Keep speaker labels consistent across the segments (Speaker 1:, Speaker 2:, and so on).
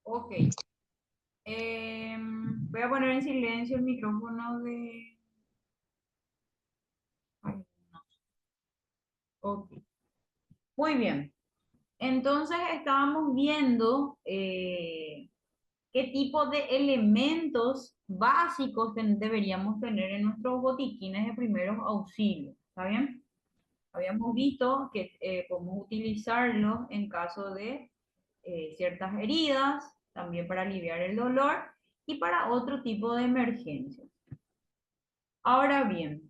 Speaker 1: Ok. Voy a poner en silencio el micrófono de... Ay, no. Ok. Muy bien. Entonces estábamos viendo qué tipo de elementos básicos deberíamos tener en nuestros botiquines de primeros auxilios. ¿Está bien? Habíamos visto que podemos utilizarlos en caso de ciertas heridas, también para aliviar el dolor y para otro tipo de emergencias. Ahora bien,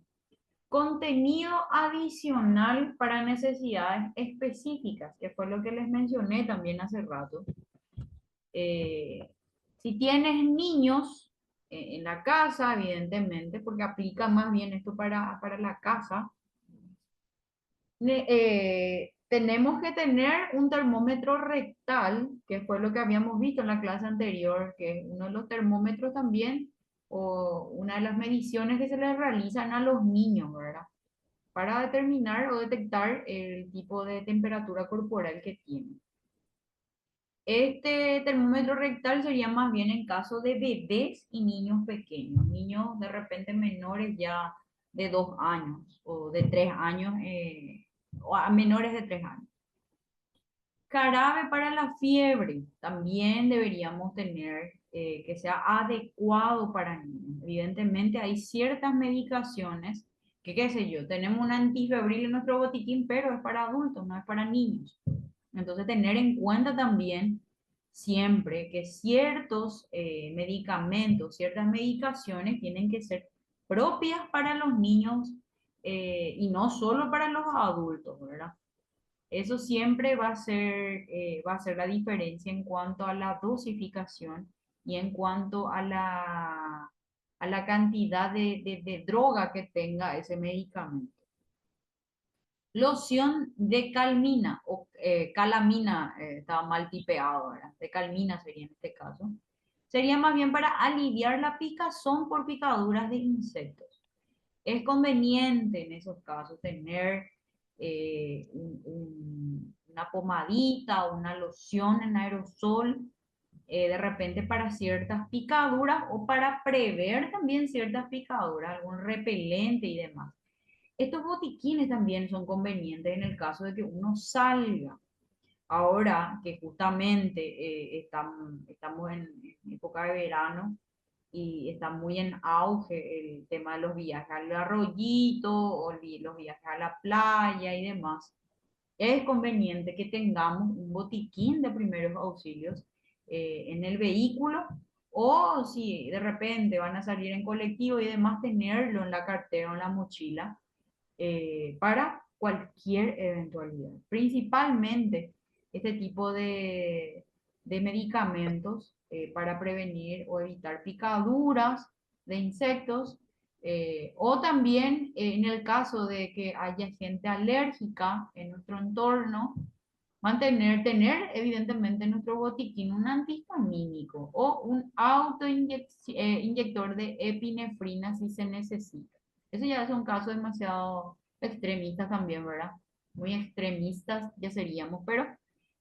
Speaker 1: contenido adicional para necesidades específicas, que fue lo que les mencioné también hace rato. Eh, si tienes niños en la casa, evidentemente, porque aplica más bien esto para la casa, tenemos que tener un termómetro rectal, que fue lo que habíamos visto en la clase anterior, que es uno de los termómetros también, o una de las mediciones que se les realizan a los niños, ¿verdad? Para determinar o detectar el tipo de temperatura corporal que tienen. Este termómetro rectal sería más bien en caso de bebés y niños pequeños, niños de repente menores ya de 2 años o de 3 años, o a menores de 3 años. Jarabe para la fiebre, también deberíamos tener que sea adecuado para niños. Evidentemente hay ciertas medicaciones que, qué sé yo, tenemos un antifebril en nuestro botiquín, pero es para adultos, no es para niños. Entonces, tener en cuenta también siempre que ciertos medicamentos, ciertas medicaciones tienen que ser propias para los niños y no solo para los adultos, ¿verdad? Eso siempre va a ser la diferencia en cuanto a la dosificación y en cuanto a la cantidad de droga que tenga ese medicamento. Loción de calmina o calamina, estaba mal tipeado, ¿verdad? De calmina sería en este caso. Sería más bien para aliviar la picazón por picaduras de insectos. Es conveniente en esos casos tener una pomadita o una loción en aerosol, de repente para ciertas picaduras o para prever también ciertas picaduras, algún repelente y demás. Estos botiquines también son convenientes en el caso de que uno salga. Ahora que justamente estamos en época de verano y está muy en auge el tema de los viajes al arroyito o los viajes a la playa y demás, es conveniente que tengamos un botiquín de primeros auxilios en el vehículo, o si de repente van a salir en colectivo y demás, tenerlo en la cartera o en la mochila para cualquier eventualidad. Principalmente este tipo de medicamentos para prevenir o evitar picaduras de insectos, o también en el caso de que haya gente alérgica en nuestro entorno, tener evidentemente en nuestro botiquín un antihistamínico o un autoinyector de epinefrina si se necesita. Eso ya es un caso demasiado extremista también, ¿verdad? Muy extremistas ya seríamos, pero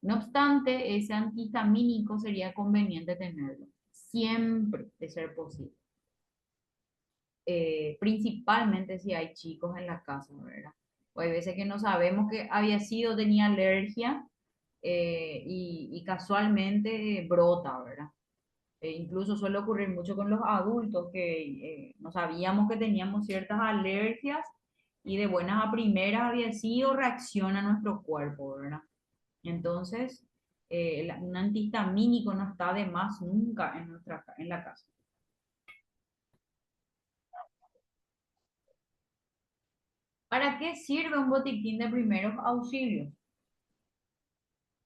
Speaker 1: no obstante, ese antihistamínico sería conveniente tenerlo, siempre de ser posible. Principalmente si hay chicos en la casa, ¿verdad? O hay veces que no sabemos que había sido, tenía alergia y casualmente brota, ¿verdad? Incluso suele ocurrir mucho con los adultos que no sabíamos que teníamos ciertas alergias y de buenas a primeras había sido reacción a nuestro cuerpo, ¿verdad? Entonces, un antihistamínico no está de más nunca en la casa. ¿Para qué sirve un botiquín de primeros auxilios?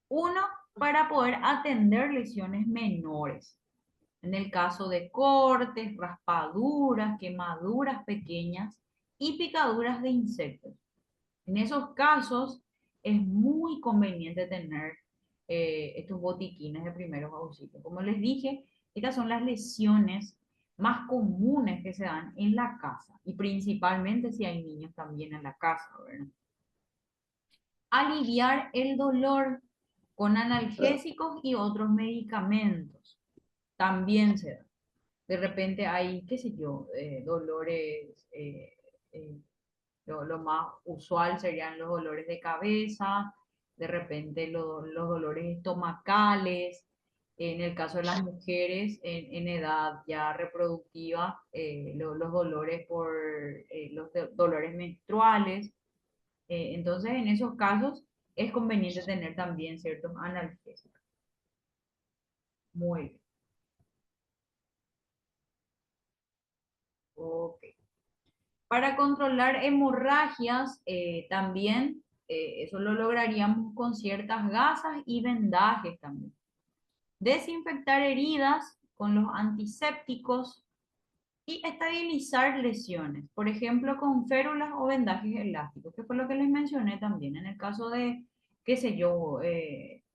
Speaker 1: Uno, para poder atender lesiones menores. En el caso de cortes, raspaduras, quemaduras pequeñas y picaduras de insectos. En esos casos es muy conveniente tener estos botiquines de primeros auxilios. Como les dije, estas son las lesiones más comunes que se dan en la casa y principalmente si hay niños también en la casa, ¿verdad? Aliviar el dolor. con analgésicos y otros medicamentos. También se da. De repente hay, qué sé yo, dolores, lo más usual serían los dolores de cabeza, de repente los dolores estomacales. En el caso de las mujeres en edad ya reproductiva, los dolores por dolores menstruales. Entonces, en esos casos es conveniente tener también ciertos analgésicos. Muy bien. Ok. Para controlar hemorragias, también eso lo lograríamos con ciertas gasas y vendajes también. Desinfectar heridas con los antisépticos y estabilizar lesiones, por ejemplo, con férulas o vendajes elásticos, que fue lo que les mencioné también. En el caso de, qué sé yo,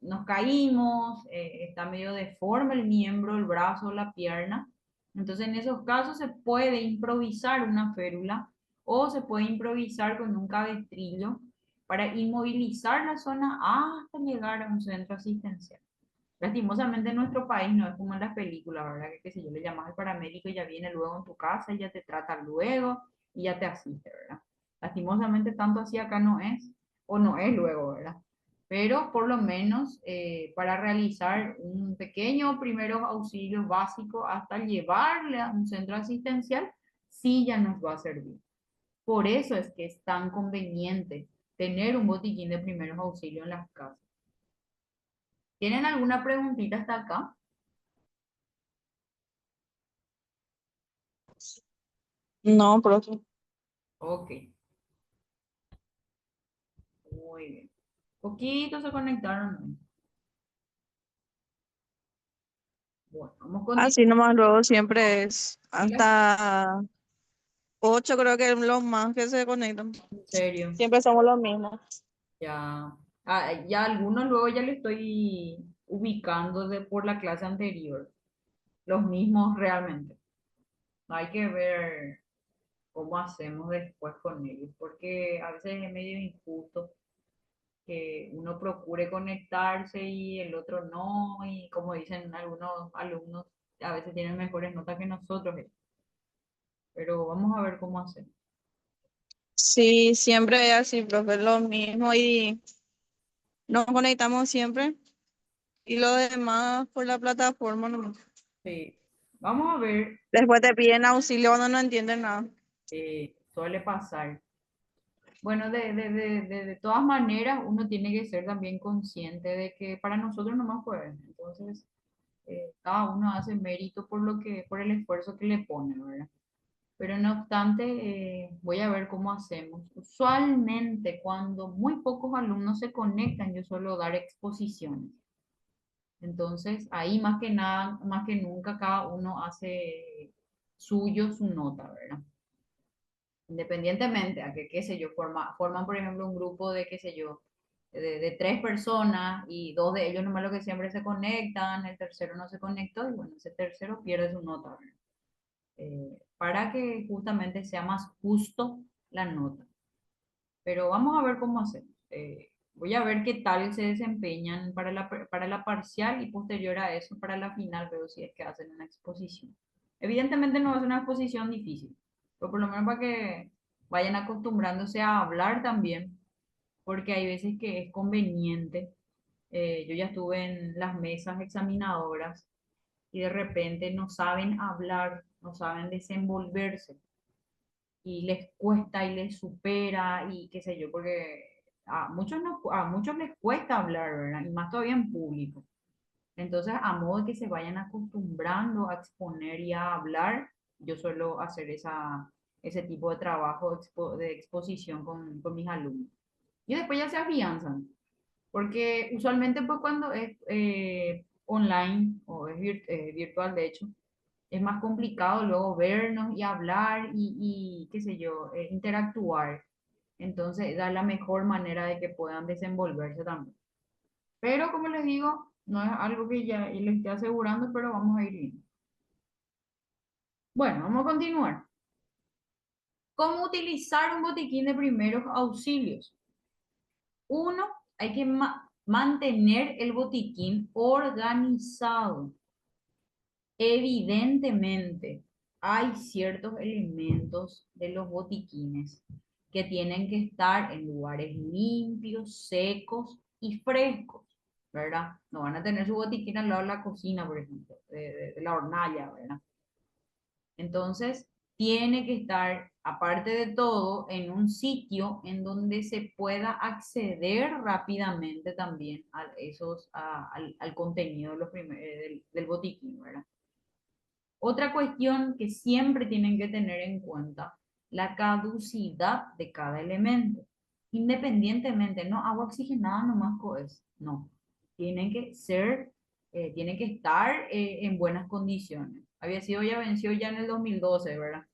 Speaker 1: nos caímos, está medio deforme el miembro, el brazo, la pierna. Entonces, en esos casos se puede improvisar una férula o se puede improvisar con un cabestrillo para inmovilizar la zona hasta llegar a un centro asistencial. Lastimosamente en nuestro país no es como en las películas, ¿verdad? Que qué sé yo, le llamas al paramédico y ya viene luego en tu casa y ya te trata luego y ya te asiste, ¿verdad? Lastimosamente tanto así acá no es, o no es luego, ¿verdad? Pero por lo menos para realizar un pequeño primeros auxilios básicos hasta llevarle a un centro asistencial, sí ya nos va a servir. Por eso es que es tan conveniente tener un botiquín de primeros auxilios en las casas. ¿Tienen alguna preguntita hasta acá?
Speaker 2: No, profe.
Speaker 1: Ok, muy bien. Poquito se conectaron, ¿no? Bueno, vamos con
Speaker 2: Así nomás luego siempre es.
Speaker 1: en
Speaker 2: Hasta 8 creo que es lo más que se conectan.
Speaker 1: serio.
Speaker 2: Siempre somos los mismos.
Speaker 1: Ya, ya algunos luego ya le estoy ubicando por la clase anterior. Los mismos realmente. Hay que ver cómo hacemos después con ellos, porque a veces es medio injusto que uno procure conectarse y el otro no, y como dicen algunos alumnos, a veces tienen mejores notas que nosotros, pero vamos a ver cómo hacemos.
Speaker 2: Sí, siempre es así, profe, lo mismo y nos conectamos siempre y lo demás por la plataforma nomás.
Speaker 1: Sí, vamos a ver,
Speaker 2: Después te piden auxilio cuando no entienden nada.
Speaker 1: suele pasar. Bueno, de todas maneras, uno tiene que ser también consciente de que para nosotros no más pueden. Entonces, cada uno hace mérito por por el esfuerzo que le pone, ¿verdad? Pero no obstante, voy a ver cómo hacemos. Usualmente, cuando muy pocos alumnos se conectan, yo suelo dar exposiciones. Entonces, ahí más que nada, más que nunca, cada uno hace suyo su nota, ¿verdad? Independientemente a que, qué sé yo, forman, por ejemplo, un grupo de, qué sé yo, de tres personas y dos de ellos nomás lo que siempre se conectan, el tercero no se conectó y bueno, ese tercero pierde su nota, ¿verdad? Para que justamente sea más justo la nota. Pero vamos a ver cómo hacemos. Voy a ver qué tal se desempeñan para la parcial y posterior a eso para la final, veo si es que hacen una exposición. Evidentemente no es una exposición difícil, pero por lo menos para que vayan acostumbrándose a hablar también, porque hay veces que es conveniente. Yo ya estuve en las mesas examinadoras y de repente no saben hablar, no saben desenvolverse y les cuesta y les supera y qué sé yo, porque a muchos, no, a muchos les cuesta hablar, ¿verdad? Y más todavía en público. Entonces, a modo de que se vayan acostumbrando a exponer y a hablar, yo suelo hacer ese tipo de trabajo de exposición con mis alumnos. Y después ya se afianzan, porque usualmente pues cuando es online o es virtual, de hecho, es más complicado luego vernos y hablar y qué sé yo, interactuar. Entonces, da la mejor manera de que puedan desenvolverse también. Pero como les digo, no es algo que ya les esté asegurando, pero vamos a ir viendo. Bueno, vamos a continuar. ¿Cómo utilizar un botiquín de primeros auxilios? Uno, hay que Mantener el botiquín organizado. Evidentemente, hay ciertos elementos de los botiquines que tienen que estar en lugares limpios, secos y frescos, ¿verdad? No van a tener su botiquín al lado de la cocina, por ejemplo, de la hornalla, ¿verdad? Entonces, tiene que estar, aparte de todo, en un sitio en donde se pueda acceder rápidamente también a al contenido de del botiquín, ¿verdad? Otra cuestión que siempre tienen que tener en cuenta, la caducidad de cada elemento. Independientemente, no agua oxigenada nomás coes, no. Tienen que ser, tienen que estar en buenas condiciones. Había sido ya venció ya en el 2012, ¿verdad?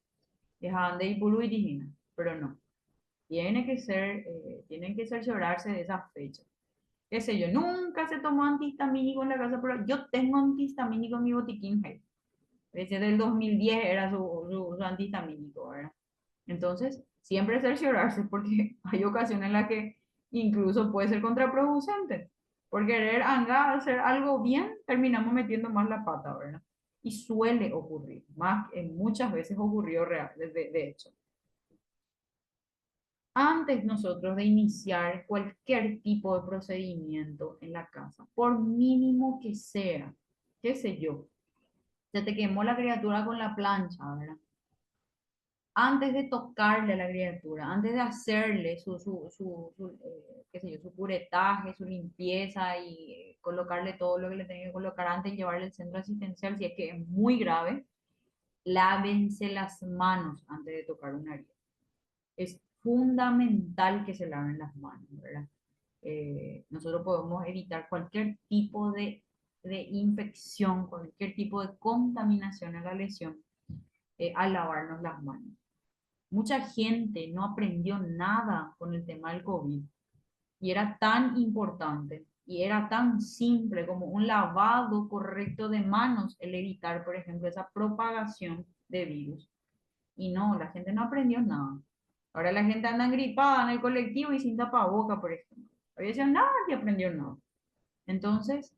Speaker 1: Dejaban de ir y digina, pero no. Tienen que cerciorarse de esa fecha. Qué sé yo, nunca se tomó antihistamínico en la casa, pero yo tengo antihistamínico en mi botiquín. Hey. Ese del 2010 era su antihistamínico, ¿verdad? Entonces, siempre cerciorarse porque hay ocasiones en las que incluso puede ser contraproducente. Por querer hacer algo bien, terminamos metiendo más la pata, ¿verdad? Y suele ocurrir, muchas veces ocurrió real, de hecho. Antes nosotros de iniciar cualquier tipo de procedimiento en la casa, por mínimo que sea, qué sé yo, se te quemó la criatura con la plancha, ¿verdad? Antes de tocarle a la criatura, antes de hacerle qué sé yo, su curetaje, su limpieza y colocarle todo lo que le tenga que colocar antes de llevarle al centro asistencial, si es que es muy grave, lávense las manos antes de tocar una herida. Es fundamental que se laven las manos, ¿verdad? Nosotros podemos evitar cualquier tipo de infección, cualquier tipo de contaminación a la lesión al lavarnos las manos. Mucha gente no aprendió nada con el tema del COVID y era tan importante y era tan simple como un lavado correcto de manos el evitar, por ejemplo, esa propagación de virus. Y no, la gente no aprendió nada. Ahora la gente anda gripada en el colectivo y sin tapaboca, por ejemplo. Había dicho, nadie aprendió nada. Entonces,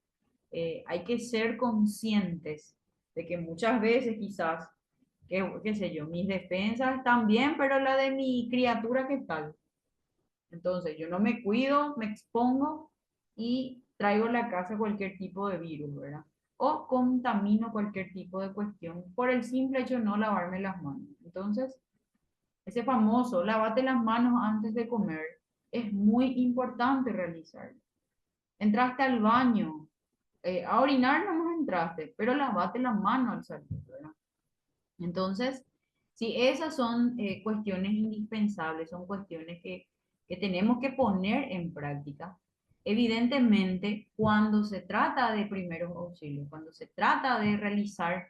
Speaker 1: hay que ser conscientes de que muchas veces quizás, qué sé yo, mis defensas están bien, pero la de mi criatura, ¿qué tal? Entonces, yo no me cuido, me expongo y traigo a la casa cualquier tipo de virus, ¿verdad? O contamino cualquier tipo de cuestión por el simple hecho de no lavarme las manos. Entonces, ese famoso, lávate las manos antes de comer, es muy importante realizarlo. Entraste al baño, a orinar no más entraste, pero lavate las manos al salir, ¿verdad? Entonces, sí, esas son cuestiones indispensables, son cuestiones que tenemos que poner en práctica. Evidentemente, cuando se trata de primeros auxilios, cuando se trata de realizar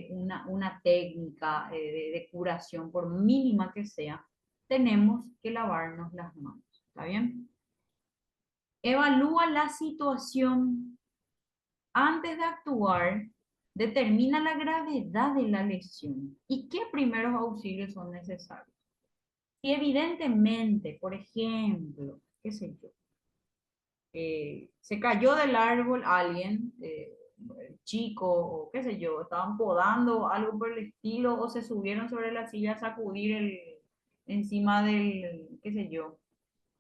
Speaker 1: una técnica de curación, por mínima que sea, tenemos que lavarnos las manos. ¿Está bien? Evalúa la situación antes de actuar, determina la gravedad de la lesión y qué primeros auxilios son necesarios. Si evidentemente, por ejemplo, qué sé yo, se cayó del árbol alguien, chico o qué sé yo, estaban podando algo por el estilo o se subieron sobre la silla a sacudir encima del, qué sé yo,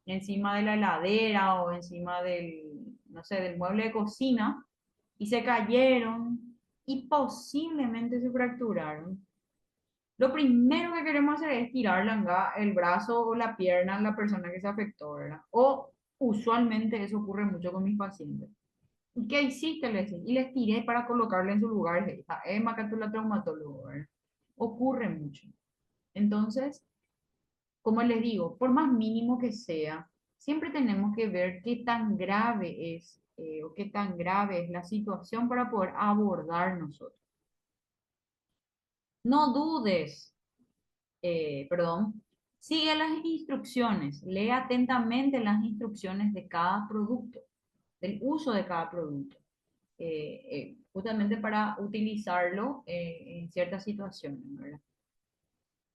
Speaker 1: encima de la heladera o encima del, no sé, del mueble de cocina y se cayeron y posiblemente se fracturaron. Lo primero que queremos hacer es tirar el brazo o la pierna a la persona que se afectó, ¿verdad? O usualmente eso ocurre mucho con mis pacientes. ¿Y qué hiciste? Les decía, y les tiré para colocarle en su lugar. Es macatula traumatólogo, ¿verdad? Ocurre mucho. Entonces, como les digo, por más mínimo que sea, siempre tenemos que ver qué tan grave es o qué tan grave es la situación para poder abordar nosotros. No dudes, perdón, sigue las instrucciones, lee atentamente las instrucciones de cada producto, del uso de cada producto, justamente para utilizarlo en ciertas situaciones, ¿verdad?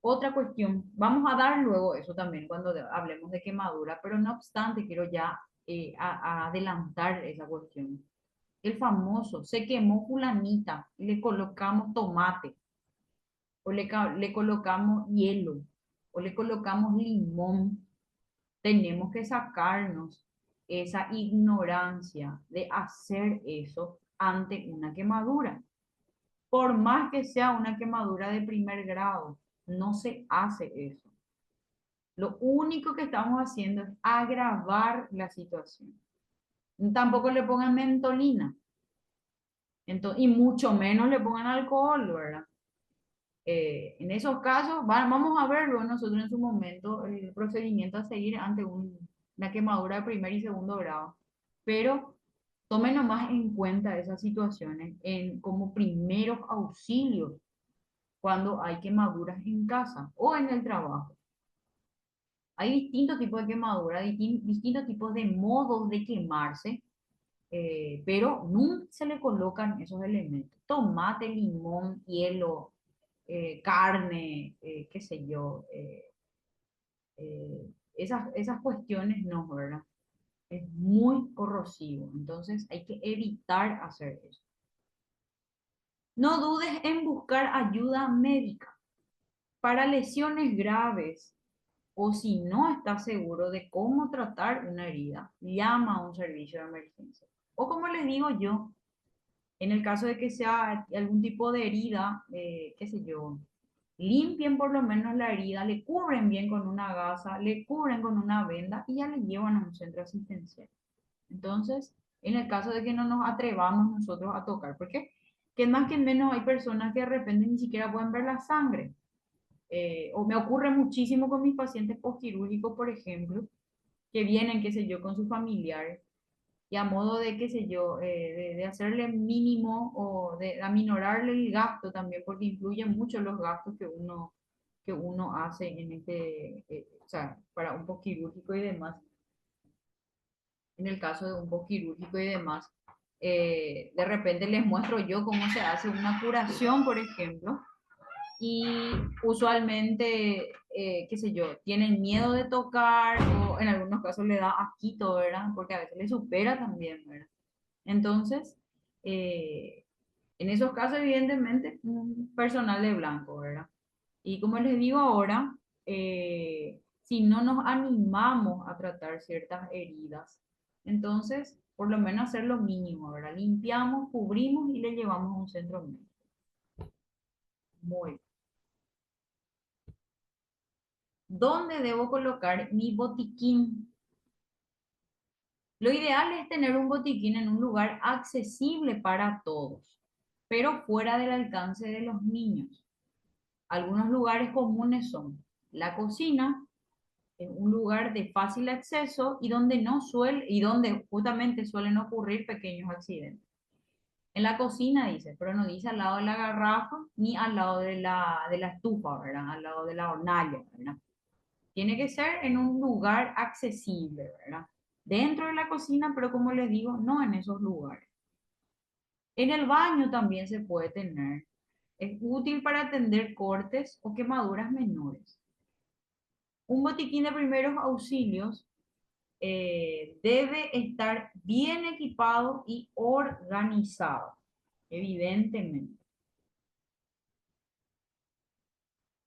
Speaker 1: Otra cuestión, vamos a dar luego eso también cuando hablemos de quemadura, pero no obstante, quiero ya a adelantar esa cuestión. El famoso, se quemó fulanita, le colocamos tomate, o le colocamos hielo, o le colocamos limón. Tenemos que sacarnos esa ignorancia de hacer eso ante una quemadura. Por más que sea una quemadura de primer grado, no se hace eso. Lo único que estamos haciendo es agravar la situación. Tampoco le pongan mentolina, entonces, y mucho menos le pongan alcohol, ¿verdad? En esos casos, vamos a verlo nosotros en su momento, el procedimiento a seguir ante una quemadura de primer y segundo grado. Pero tomen nomás en cuenta esas situaciones como primeros auxilios cuando hay quemaduras en casa o en el trabajo. Hay distintos tipos de quemaduras, distintos tipos de modos de quemarse, pero nunca se le colocan esos elementos. Tomate, limón, hielo, carne, qué sé yo, esas cuestiones no, ¿verdad? Es muy corrosivo, entonces hay que evitar hacer eso. No dudes en buscar ayuda médica para lesiones graves o si no estás seguro de cómo tratar una herida, llama a un servicio de emergencia. O como les digo yo, en el caso de que sea algún tipo de herida, qué sé yo, limpien por lo menos la herida, le cubren bien con una gasa, le cubren con una venda y ya le llevan a un centro asistencial. Entonces, en el caso de que no nos atrevamos nosotros a tocar, porque que más que menos hay personas que de repente ni siquiera pueden ver la sangre. O me ocurre muchísimo con mis pacientes postquirúrgicos, por ejemplo, que vienen, qué sé yo, con sus familiares y a modo de, qué sé yo, de hacerle mínimo o de aminorarle el gasto también, porque influyen mucho los gastos que uno hace en o sea, para un postquirúrgico y demás, en el caso de un postquirúrgico y demás. De repente les muestro yo cómo se hace una curación, por ejemplo, y usualmente, qué sé yo, tienen miedo de tocar o en algunos casos le da asquito, ¿verdad? Porque a veces le supera también, ¿verdad? Entonces, eh, en esos casos, evidentemente, un personal de blanco, ¿verdad? Y como les digo ahora, si no nos animamos a tratar ciertas heridas, entonces, por lo menos hacer lo mínimo, ¿verdad? Limpiamos, cubrimos y le llevamos a un centro médico. Muy bien. ¿Dónde debo colocar mi botiquín? Lo ideal es tener un botiquín en un lugar accesible para todos, pero fuera del alcance de los niños. Algunos lugares comunes son la cocina, en un lugar de fácil acceso y donde justamente suelen ocurrir pequeños accidentes. En la cocina dice, pero no dice al lado de la garrafa ni al lado de la estufa, ¿verdad? Al lado de la hornalla, ¿verdad? Tiene que ser en un lugar accesible, ¿verdad? Dentro de la cocina, pero como les digo, no en esos lugares. En el baño también se puede tener. Es útil para atender cortes o quemaduras menores. Un botiquín de primeros auxilios debe estar bien equipado y organizado, evidentemente.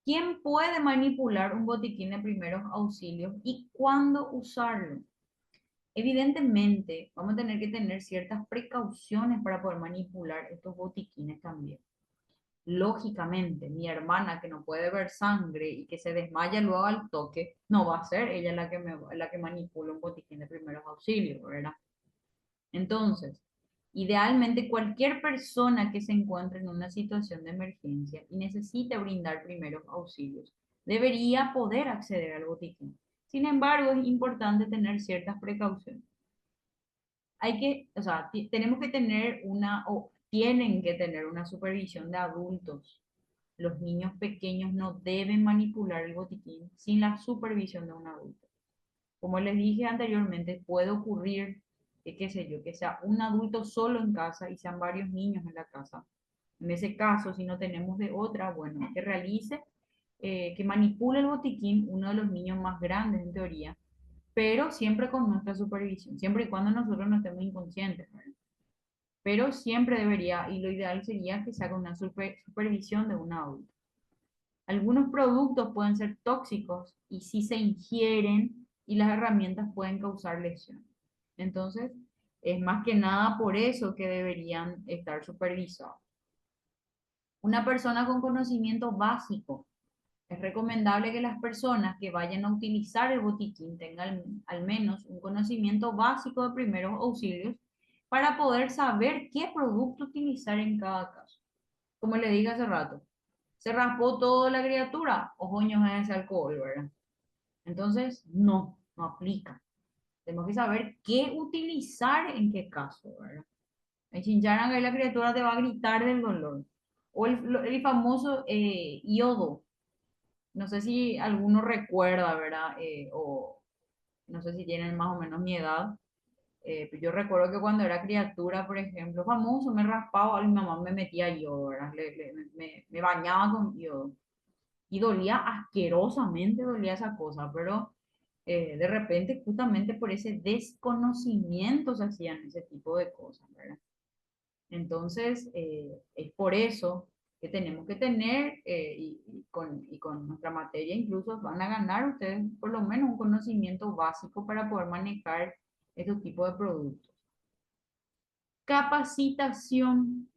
Speaker 1: ¿Quién puede manipular un botiquín de primeros auxilios y cuándo usarlo? Evidentemente, vamos a tener que tener ciertas precauciones para poder manipular estos botiquines también. Lógicamente, mi hermana que no puede ver sangre y que se desmaya luego al toque, no va a ser ella la que manipula un botiquín de primeros auxilios, ¿verdad? Entonces, idealmente cualquier persona que se encuentre en una situación de emergencia y necesite brindar primeros auxilios debería poder acceder al botiquín. Sin embargo, es importante tener ciertas precauciones. O sea, tenemos que tener o tienen que tener una supervisión de adultos. Los niños pequeños no deben manipular el botiquín sin la supervisión de un adulto. Como les dije anteriormente, puede ocurrir que, qué sé yo, que sea un adulto solo en casa y sean varios niños en la casa. En ese caso, si no tenemos de otra, bueno, que realice, que manipule el botiquín uno de los niños más grandes en teoría, pero siempre con nuestra supervisión, siempre y cuando nosotros no estemos inconscientes, ¿verdad? Pero siempre debería, y lo ideal sería que se haga una supervisión de un adulto. Algunos productos pueden ser tóxicos y si se ingieren y las herramientas pueden causar lesión. Entonces, es más que nada por eso que deberían estar supervisados. Una persona con conocimiento básico. Es recomendable que las personas que vayan a utilizar el botiquín tengan al menos un conocimiento básico de primeros auxilios para poder saber qué producto utilizar en cada caso. Como le dije hace rato, se raspó toda la criatura, ojoños es ese alcohol, ¿verdad? Entonces, no aplica. Tenemos que saber qué utilizar en qué caso, ¿verdad? El chincharan que la criatura te va a gritar del dolor. O el famoso yodo. No sé si alguno recuerda, ¿verdad? O no sé si tienen más o menos mi edad. Pero yo recuerdo que cuando era criatura, por ejemplo, famoso, me raspaba, mi mamá me metía yodo, ¿verdad? Me bañaba con yodo. Y dolía asquerosamente, dolía esa cosa, pero de repente, justamente por ese desconocimiento se hacían ese tipo de cosas, ¿verdad? Entonces, es por eso que tenemos que tener, y con nuestra materia incluso van a ganar ustedes por lo menos un conocimiento básico para poder manejar estos tipos de productos. Capacitación.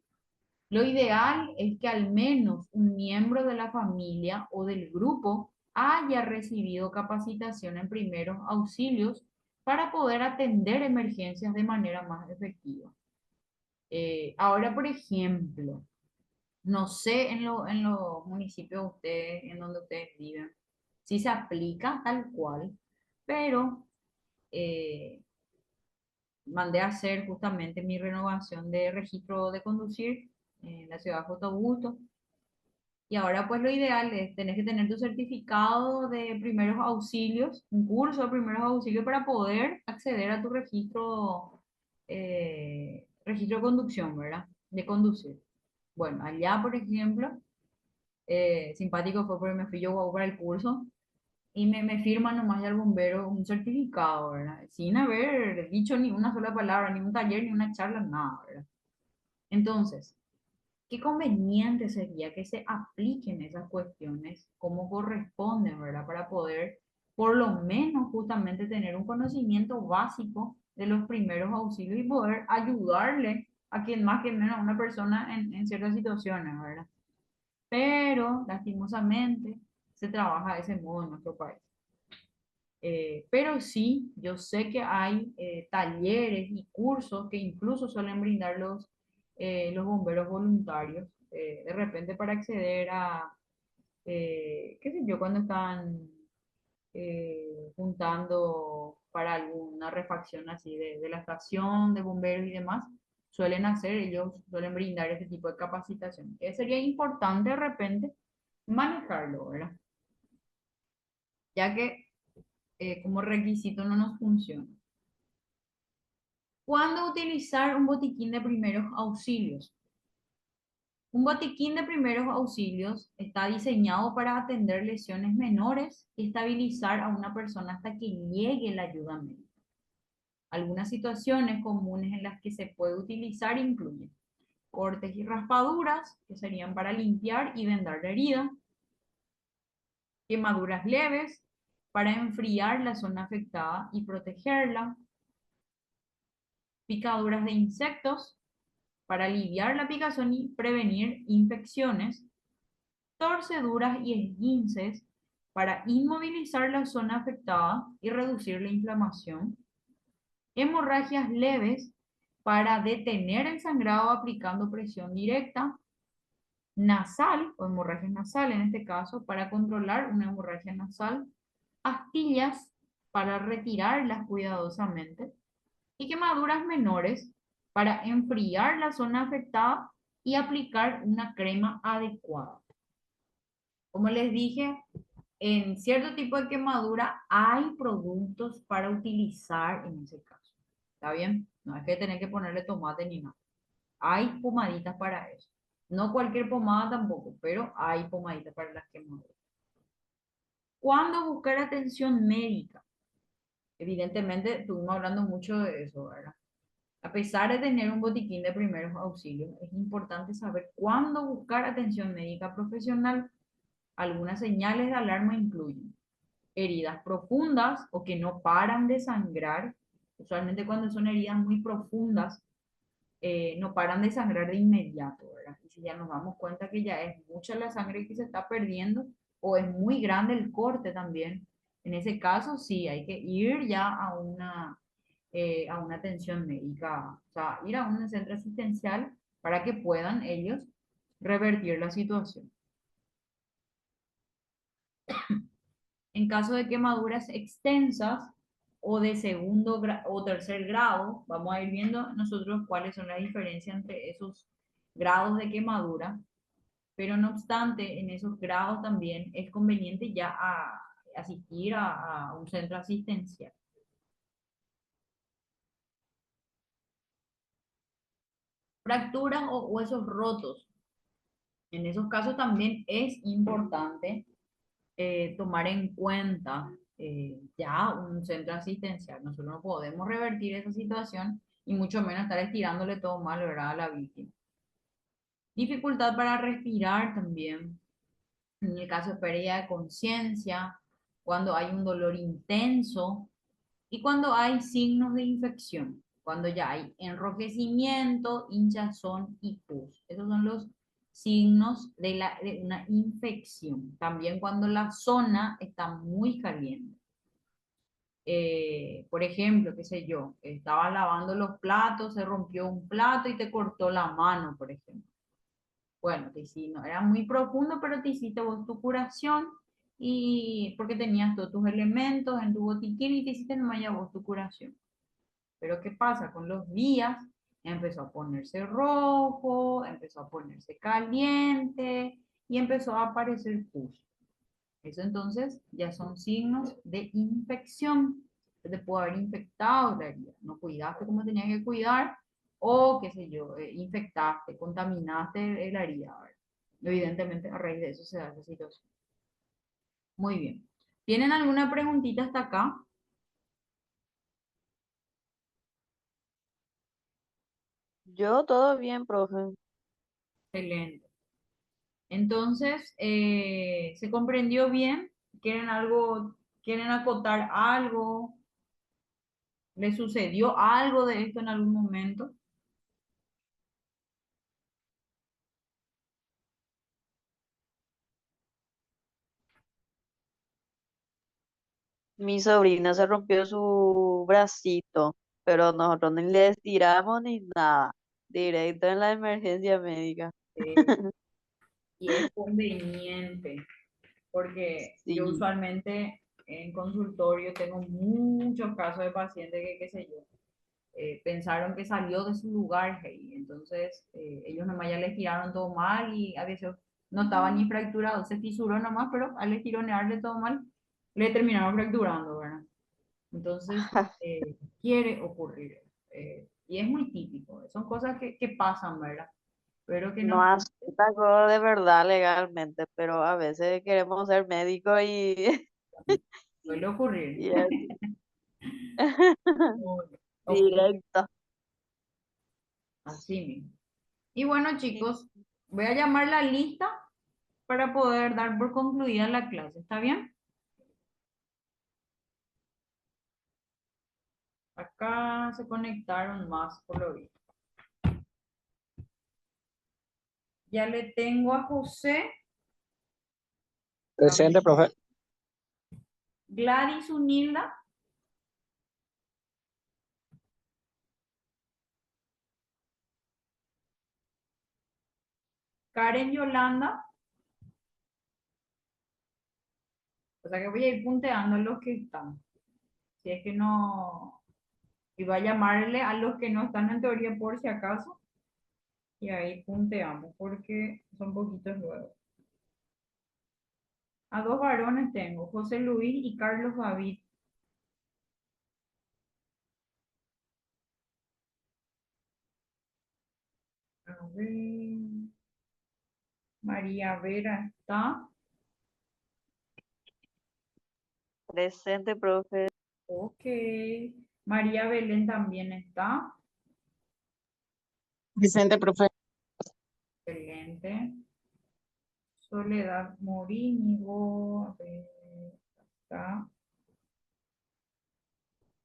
Speaker 1: Lo ideal es que al menos un miembro de la familia o del grupo haya recibido capacitación en primeros auxilios para poder atender emergencias de manera más efectiva. Ahora, por ejemplo, no sé en los municipios de ustedes, en donde ustedes viven, si se aplica tal cual, pero eh, mandé a hacer justamente mi renovación de registro de conducir en la ciudad de J. Augusto. Y ahora pues lo ideal es tener que tener tu certificado de primeros auxilios, un curso de primeros auxilios para poder acceder a tu registro de conducción, ¿verdad? De conducir. Bueno, allá, por ejemplo, simpático fue porque me fui yo para el curso y me firma nomás ya el bombero un certificado, ¿verdad? Sin haber dicho ni una sola palabra, ni un taller, ni una charla, nada, ¿verdad? Entonces, qué conveniente sería que se apliquen esas cuestiones como corresponden, ¿verdad? Para poder, por lo menos, justamente tener un conocimiento básico de los primeros auxilios y poder ayudarle a quien más que menos a una persona en ciertas situaciones, ¿verdad? Pero lastimosamente se trabaja de ese modo en nuestro país. Pero sí, yo sé que hay talleres y cursos que incluso suelen brindar los bomberos voluntarios, de repente para acceder a, qué sé yo, cuando están juntando para alguna refacción así de la estación de bomberos y demás, suelen hacer, ellos suelen brindar ese tipo de capacitación. Que sería importante de repente manejarlo, ¿verdad? Ya que como requisito no nos funciona. ¿Cuándo utilizar un botiquín de primeros auxilios? Un botiquín de primeros auxilios está diseñado para atender lesiones menores y estabilizar a una persona hasta que llegue la ayuda médica. Algunas situaciones comunes en las que se puede utilizar incluyen cortes y raspaduras, que serían para limpiar y vendar la herida, quemaduras leves, para enfriar la zona afectada y protegerla, picaduras de insectos, para aliviar la picazón y prevenir infecciones, torceduras y esguinces para inmovilizar la zona afectada y reducir la inflamación, hemorragias leves para detener el sangrado aplicando presión directa, nasal o hemorragia nasal en este caso para controlar una hemorragia nasal, astillas para retirarlas cuidadosamente y quemaduras menores para enfriar la zona afectada y aplicar una crema adecuada. Como les dije, en cierto tipo de quemadura hay productos para utilizar en ese caso. ¿Está bien? No es que tener que ponerle tomate ni nada. Hay pomaditas para eso. No cualquier pomada tampoco, pero hay pomaditas para las quemaduras. ¿Cuándo buscar atención médica? Evidentemente, estuvimos hablando mucho de eso, ¿verdad? A pesar de tener un botiquín de primeros auxilios, es importante saber cuándo buscar atención médica profesional. Algunas señales de alarma incluyen heridas profundas o que no paran de sangrar. Usualmente cuando son heridas muy profundas, no paran de sangrar de inmediato, ¿verdad? Y si ya nos damos cuenta que ya es mucha la sangre que se está perdiendo o es muy grande el corte también, en ese caso sí hay que ir ya a una atención médica, o sea, ir a un centro asistencial para que puedan ellos revertir la situación. En caso de quemaduras extensas o de o tercer grado, vamos a ir viendo nosotros cuáles son las diferencias entre esos grados de quemadura, pero no obstante, en esos grados también es conveniente ya asistir a un centro asistencial. Fracturas o huesos rotos. En esos casos también es importante tomar en cuenta ya un centro asistencial. Nosotros no podemos revertir esa situación y mucho menos estar estirándole todo mal, ¿verdad? A la víctima. Dificultad para respirar también. En el caso de pérdida de conciencia, cuando hay un dolor intenso y cuando hay signos de infección, cuando ya hay enrojecimiento, hinchazón y pus. Esos son los signos de una infección. También cuando la zona está muy caliente. Por ejemplo, qué sé yo, estaba lavando los platos, se rompió un plato y te cortó la mano, por ejemplo. Bueno, no era muy profundo, pero te hiciste vos tu curación y porque tenías todos tus elementos en tu botiquín y te hiciste nomás ya vos tu curación. Pero ¿qué pasa? Con los días empezó a ponerse rojo, empezó a ponerse caliente y empezó a aparecer pus. Eso entonces ya son signos de infección. Te puede haber infectado la herida. No cuidaste como tenías que cuidar o, qué sé yo, infectaste, contaminaste la herida. ¿Verdad? Evidentemente, a raíz de eso se da esa situación. Muy bien. ¿Tienen alguna preguntita hasta acá?
Speaker 2: Yo todo bien, profe.
Speaker 1: Excelente. Entonces, ¿se comprendió bien? ¿Quieren algo, quieren acotar algo? ¿Les sucedió algo de esto en algún momento?
Speaker 2: Mi sobrina se rompió su bracito, pero nosotros ni le estiramos ni nada. Directo en la emergencia médica.
Speaker 1: Y es conveniente, porque yo
Speaker 2: Sí.
Speaker 1: usualmente en consultorio tengo muchos casos de pacientes que, qué sé yo, pensaron que salió de su lugar, hey, entonces ellos nomás ya les tiraron todo mal y a veces no estaba ni fracturado, se fisuró nomás, pero al estironearle todo mal, le terminaron fracturando, ¿verdad? Entonces, quiere ocurrir. Y es muy típico, son cosas que pasan, ¿verdad? Pero que no
Speaker 2: No asusta todo de verdad legalmente, pero a veces queremos ser médicos y,
Speaker 1: suele ocurrir.
Speaker 2: y es
Speaker 1: Ocurre
Speaker 2: directo.
Speaker 1: así mismo. Y bueno, chicos, voy a llamar la lista para poder dar por concluida la clase. ¿Está bien? Acá se conectaron más por lo visto. Ya le tengo a José,
Speaker 3: Presente, profe.
Speaker 1: Gladys Unilda, Karen Yolanda. O sea que voy a ir punteando los que están. Si es que no, iba a llamarle a los que no están en teoría por si acaso. Y ahí punteamos porque son poquitos luego. A dos varones tengo, José Luis y Carlos David. A ver, María Vera está.
Speaker 2: Presente, profe.
Speaker 1: Ok. María Belén también está.
Speaker 3: Vicente, profe.
Speaker 1: Excelente. Soledad Morínigo. A ver, está.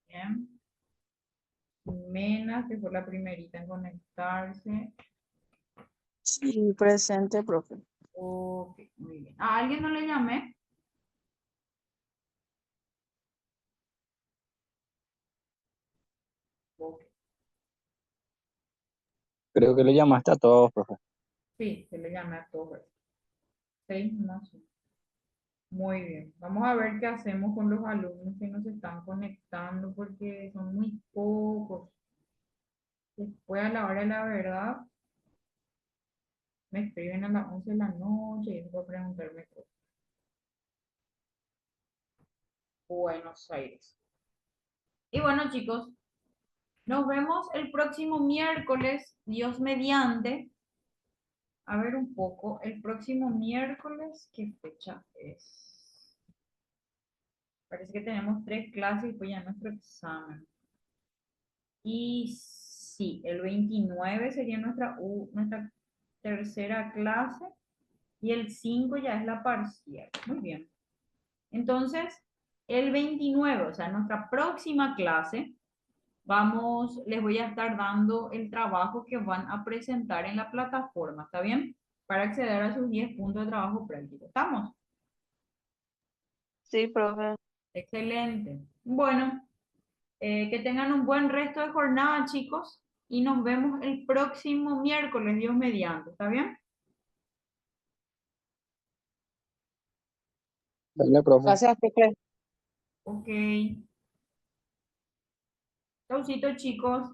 Speaker 1: Bien. Jimena, que fue la primerita en conectarse.
Speaker 2: Sí, presente, profe.
Speaker 1: Ok, muy bien. ¿A alguien no le llamé? Ok.
Speaker 4: Creo que le llamaste a todos, profe.
Speaker 1: Sí, se le llamé a todos. 6 más 1. Muy bien. Vamos a ver qué hacemos con los alumnos que nos están conectando porque son muy pocos. Después, a la hora de la verdad, me escriben a las 11 de la noche y eso para preguntarme cosas. Buenos Aires. Y bueno, chicos, nos vemos el próximo miércoles, Dios mediante. A ver un poco, el próximo miércoles, ¿qué fecha es? Parece que tenemos 3 clases y pues ya nuestro examen. Y sí, el 29 sería nuestra tercera clase y el 5 ya es la parcial. Muy bien. Entonces, el 29, o sea, nuestra próxima clase, les voy a estar dando el trabajo que van a presentar en la plataforma, ¿está bien? Para acceder a sus 10 puntos de trabajo práctico. ¿Estamos?
Speaker 2: Sí, profe.
Speaker 1: Excelente. Bueno, que tengan un buen resto de jornada, chicos, y nos vemos el próximo miércoles, Dios mediante, ¿está bien?
Speaker 4: Dale, profe.
Speaker 3: Gracias, profe.
Speaker 1: Ok. Chaucito, chicos.